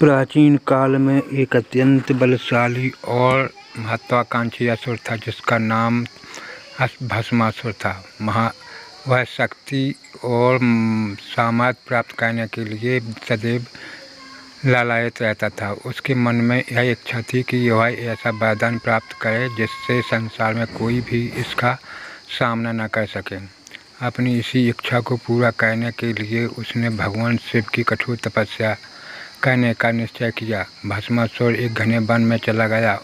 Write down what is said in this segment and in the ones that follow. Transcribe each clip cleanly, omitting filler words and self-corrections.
प्राचीन काल में एक अत्यंत बलशाली और महत्वाकांक्षी असुर था जिसका नाम भस्मासुर था। वह शक्ति और सामर्थ्य प्राप्त करने के लिए सदैव लालायित रहता था। उसके मन में यह इच्छा थी कि वह ऐसा वरदान प्राप्त करे जिससे संसार में कोई भी इसका सामना न कर सके। अपनी इसी इच्छा को पूरा करने के लिए उसने भगवान शिव की कठोर तपस्या करने का निश्चय किया। भस्मासुर एक घने वन में चला गया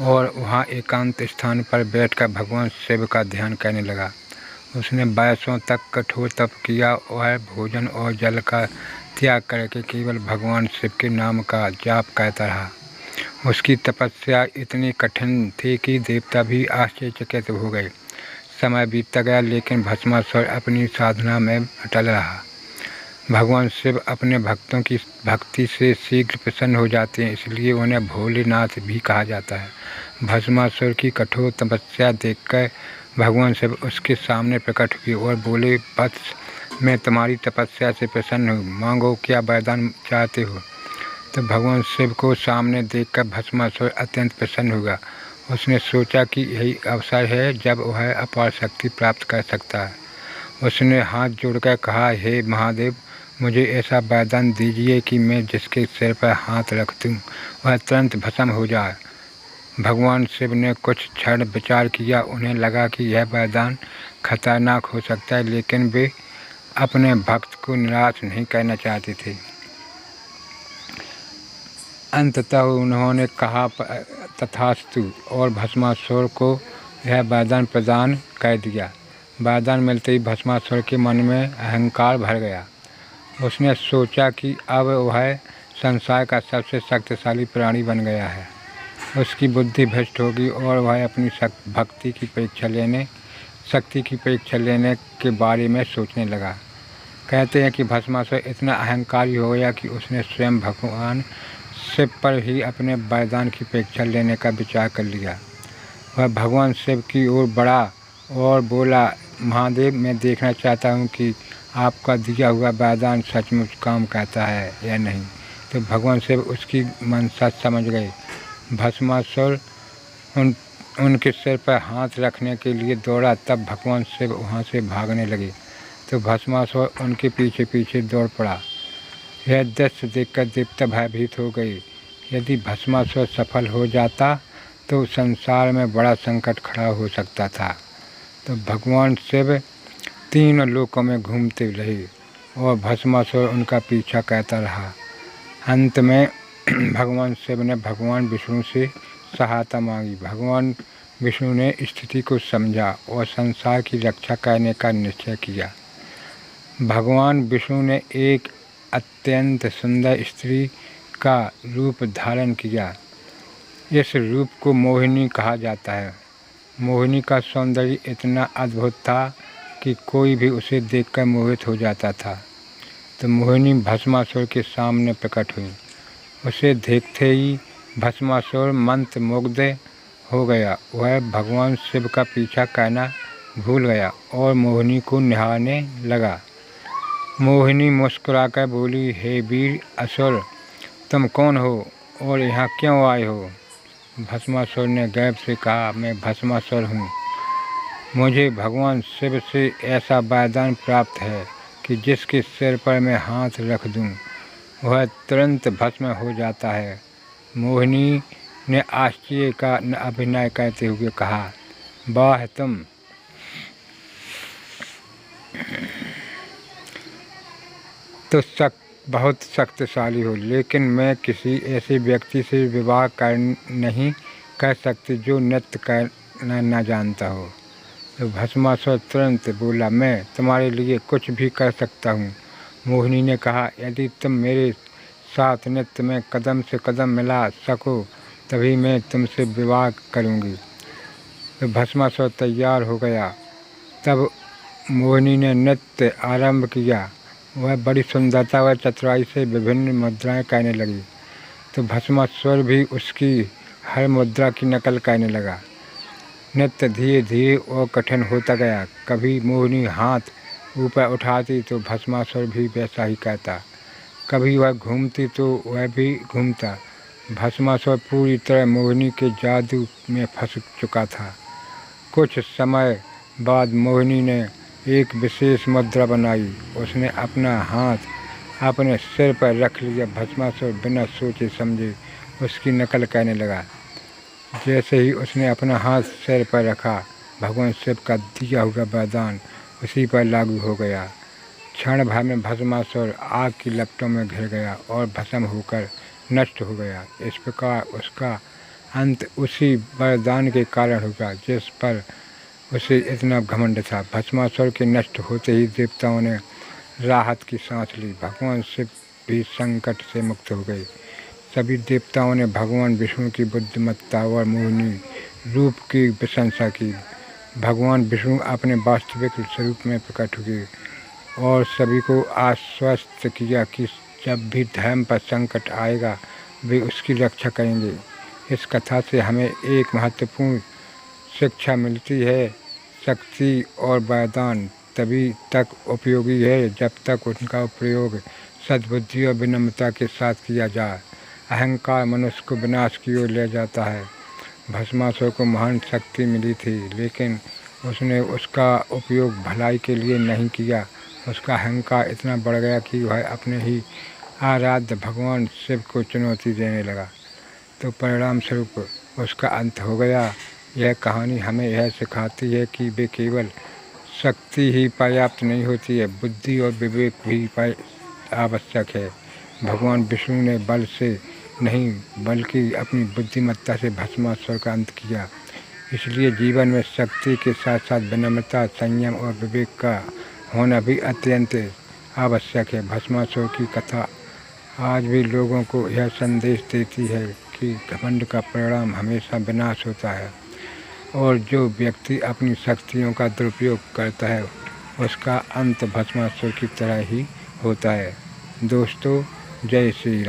और वहाँ एकांत स्थान पर बैठकर भगवान शिव का ध्यान करने लगा। उसने वर्षों तक कठोर तप किया। वह भोजन और जल का त्याग करके केवल भगवान शिव के नाम का जाप करता रहा। उसकी तपस्या इतनी कठिन थी कि देवता भी आश्चर्यचकित हो गए। समय बीतता गया लेकिन भस्मासुर अपनी साधना में अटल रहा। भगवान शिव अपने भक्तों की भक्ति से शीघ्र प्रसन्न हो जाते हैं, इसलिए उन्हें भोलेनाथ भी कहा जाता है। भस्मासुर की कठोर तपस्या देखकर भगवान शिव उसके सामने प्रकट हुए और बोले, वत्स, मैं तुम्हारी तपस्या से प्रसन्न हूँ, मांगो क्या वरदान चाहते हो। तो भगवान शिव को सामने देखकर भस्मासुर अत्यंत प्रसन्न हुआ। उसने सोचा कि यही अवसर है जब वह अपार शक्ति प्राप्त कर सकता है। उसने हाथ जोड़कर कहा, हे महादेव, मुझे ऐसा वरदान दीजिए कि मैं जिसके सिर पर हाथ रख दूँ वह तुरंत भस्म हो जाए। भगवान शिव ने कुछ क्षण विचार किया। उन्हें लगा कि यह वरदान खतरनाक हो सकता है, लेकिन वे अपने भक्त को निराश नहीं करना चाहते थे। अंततः उन्होंने कहा, तथास्तु, और भस्मासुर को यह वरदान प्रदान कर दिया। वरदान मिलते ही भस्मासुर के मन में अहंकार भर गया। उसने सोचा कि अब वह संसार का सबसे शक्तिशाली प्राणी बन गया है। उसकी बुद्धि भ्रष्ट होगी और वह अपनी शक्ति की परीक्षा लेने के बारे में सोचने लगा। कहते हैं कि भस्मासुर इतना अहंकारी हो गया कि उसने स्वयं भगवान शिव पर ही अपने वरदान की परीक्षा लेने का विचार कर लिया। वह भगवान शिव की ओर बढ़ा और बोला, महादेव, मैं देखना चाहता हूँ कि आपका दिया हुआ वरदान सचमुच काम करता है या नहीं। तो भगवान शिव उसकी मंशा समझ गए। भस्मासुर उनके सिर पर हाथ रखने के लिए दौड़ा। तब भगवान शिव वहाँ से भागने लगे तो भस्मासुर उनके पीछे पीछे दौड़ पड़ा। यह दृश्य देखकर देवता भयभीत हो गए। यदि भस्मासुर सफल हो जाता तो संसार में बड़ा संकट खड़ा हो सकता था। तो भगवान शिव तीनों लोकों में घूमते रहे और भस्मासुर उनका पीछा करता रहा। अंत में भगवान शिव ने भगवान विष्णु से सहायता मांगी। भगवान विष्णु ने स्थिति को समझा और संसार की रक्षा करने का निश्चय किया। भगवान विष्णु ने एक अत्यंत सुंदर स्त्री का रूप धारण किया। इस रूप को मोहिनी कहा जाता है। मोहिनी का सौंदर्य इतना अद्भुत था कि कोई भी उसे देखकर मोहित हो जाता था। तो मोहिनी भस्मासुर के सामने प्रकट हुई। उसे देखते ही भस्मासुर मंत्रमुग्ध हो गया। वह भगवान शिव का पीछा करना भूल गया और मोहिनी को निहारने लगा। मोहिनी मुस्कुराकर बोली, हे वीर असुर, तुम कौन हो और यहाँ क्यों आए हो। भस्मासुर ने गर्व से कहा, मैं भस्मासुर हूँ। मुझे भगवान शिव से ऐसा वरदान प्राप्त है कि जिसके सिर पर मैं हाथ रख दूँ वह तुरंत भस्म हो जाता है। मोहिनी ने आश्चर्य का अभिनय करते हुए कहा, वाह, तुम तो बहुत शक्तिशाली हो, लेकिन मैं किसी ऐसे व्यक्ति से विवाह नहीं कर सकती जो नृत्य करना न जानता हो। तो भस्मासुर तुरंत बोला, मैं तुम्हारे लिए कुछ भी कर सकता हूँ। मोहिनी ने कहा, यदि तुम मेरे साथ नृत्य में कदम से कदम मिला सको तभी मैं तुमसे विवाह करूँगी। तो भस्मासुर तैयार हो गया। तब मोहिनी ने नृत्य आरंभ किया। वह बड़ी सुंदरता व चतुराई से विभिन्न मुद्राएं करने लगी। तो भस्मासुर भी उसकी हर मुद्रा की नकल करने लगा। नृत्य धीरे धीरे और कठिन होता गया। कभी मोहिनी हाथ ऊपर उठाती तो भस्मासुर भी वैसा ही करता। कभी वह घूमती तो वह भी घूमता। भस्मासुर पूरी तरह मोहिनी के जादू में फंस चुका था। कुछ समय बाद मोहिनी ने एक विशेष मुद्रा बनाई। उसने अपना हाथ अपने सिर पर रख लिया। भस्मासुर बिना सोचे समझे उसकी नकल करने लगा। जैसे ही उसने अपना हाथ सिर पर रखा, भगवान शिव का दिया हुआ वरदान उसी पर लागू हो गया। क्षण भर में भस्मासुर आग की लपटों में घिर गया और भस्म होकर नष्ट हो गया। इस प्रकार उसका अंत उसी वरदान के कारण हुआ जिस पर उसे इतना घमंड था। भस्मासुर के नष्ट होते ही देवताओं ने राहत की सांस ली। भगवान शिव भी संकट से मुक्त हो गए। सभी देवताओं ने भगवान विष्णु की बुद्धिमत्ता और मोहिनी रूप की प्रशंसा की। भगवान विष्णु अपने वास्तविक स्वरूप में प्रकट हुए और सभी को आश्वस्त किया कि जब भी धर्म पर संकट आएगा वे उसकी रक्षा करेंगे। इस कथा से हमें एक महत्वपूर्ण शिक्षा मिलती है। शक्ति और वरदान तभी तक उपयोगी है जब तक उनका प्रयोग सद्बुद्धि और विनम्रता के साथ किया जाए। अहंकार मनुष्य को विनाश की ओर ले जाता है। भस्मासुर को महान शक्ति मिली थी, लेकिन उसने उसका उपयोग भलाई के लिए नहीं किया। उसका अहंकार इतना बढ़ गया कि वह अपने ही आराध्य भगवान शिव को चुनौती देने लगा, तो परिणाम स्वरूप उसका अंत हो गया। यह कहानी हमें यह सिखाती है कि वे केवल शक्ति ही पर्याप्त नहीं होती है, बुद्धि और विवेक भी आवश्यक है। भगवान विष्णु ने बल से नहीं बल्कि अपनी बुद्धिमत्ता से भस्मासुर का अंत किया। इसलिए जीवन में शक्ति के साथ साथ विनम्रता, संयम और विवेक का होना भी अत्यंत आवश्यक है। भस्मासुर की कथा आज भी लोगों को यह संदेश देती है कि घमंड का परिणाम हमेशा विनाश होता है और जो व्यक्ति अपनी शक्तियों का दुरुपयोग करता है उसका अंत भस्मासुर की तरह ही होता है। दोस्तों, जय श्री राम।